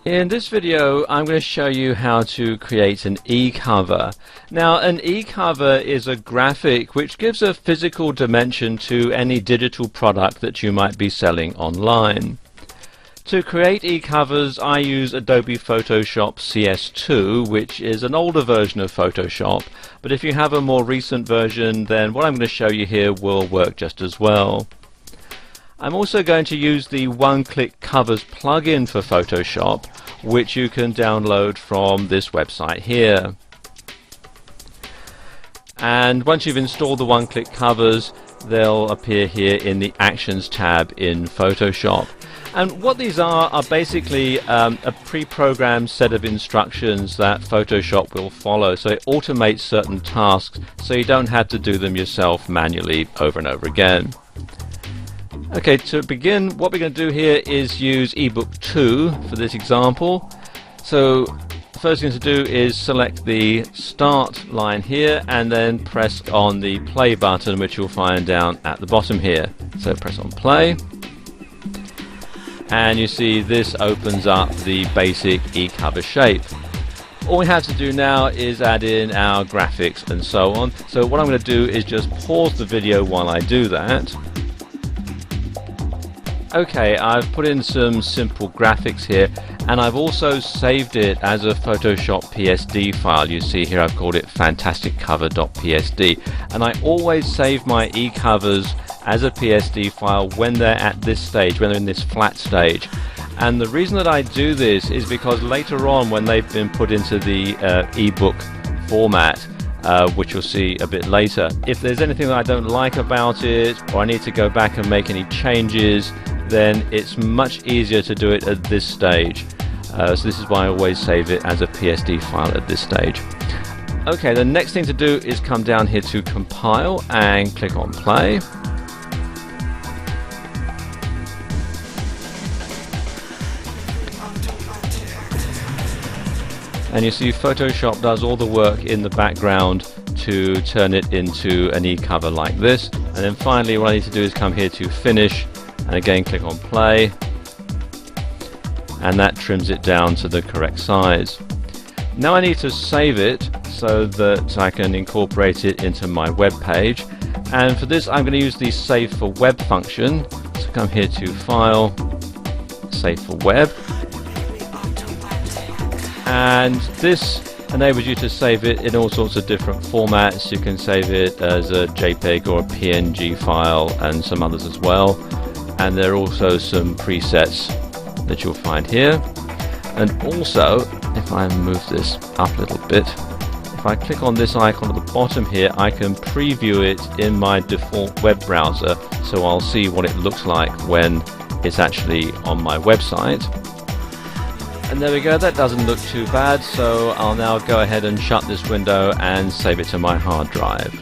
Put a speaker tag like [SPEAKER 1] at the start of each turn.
[SPEAKER 1] In this video, I'm going to show you how to create an e-cover. Now, an e-cover is a graphic which gives a physical dimension to any digital product that you might be selling online. To create e-covers, I use Adobe Photoshop CS2, which is an older version of Photoshop, but if you have a more recent version, then what I'm going to show you here will work just as well. I'm also going to use the one-click covers plugin for Photoshop, which you can download from this website here. And once you've installed the one-click covers, they'll appear here in the Actions tab in Photoshop. And what these are basically a pre-programmed set of instructions that Photoshop will follow, so it automates certain tasks so you don't have to do them yourself manually over and over again. Okay, to begin, what we're going to do here is use ebook 2 for this example. So the first thing to do is select the start line here and then press on the play button, which you'll find down at the bottom here. So press on play, and you see this opens up the basic e-cover shape. All we have to do now is add in our graphics and so on. So what I'm going to do is just pause the video while I do that. Okay, I've put in some simple graphics here, and I've also saved it as a Photoshop PSD file. You see here I've called it fantasticcover.psd, and I always save my e-covers as a PSD file when they're at this stage, when they're in this flat stage. And the reason that I do this is because later on, when they've been put into the ebook format, which you'll see a bit later, if there's anything that I don't like about it, or I need to go back and make any changes, then it's much easier to do it at this stage. So this is why I always save it as a PSD file at this stage. Okay, the next thing to do is come down here to compile and click on play. And you see Photoshop does all the work in the background to turn it into an e-cover like this. And then finally what I need to do is come here to finish and again click on play, and that trims it down to the correct size. Now I need to save it so that I can incorporate it into my web page, and for this I'm going to use the save for web function. So come here to file, save for web, and this enables you to save it in all sorts of different formats. You can save it as a JPEG or a PNG file and some others as well. And there are also some presets that you'll find here. And also, if I move this up a little bit, if I click on this icon at the bottom here, I can preview it in my default web browser, so I'll see what it looks like when it's actually on my website. And there we go, that doesn't look too bad, so I'll now go ahead and shut this window and save it to my hard drive.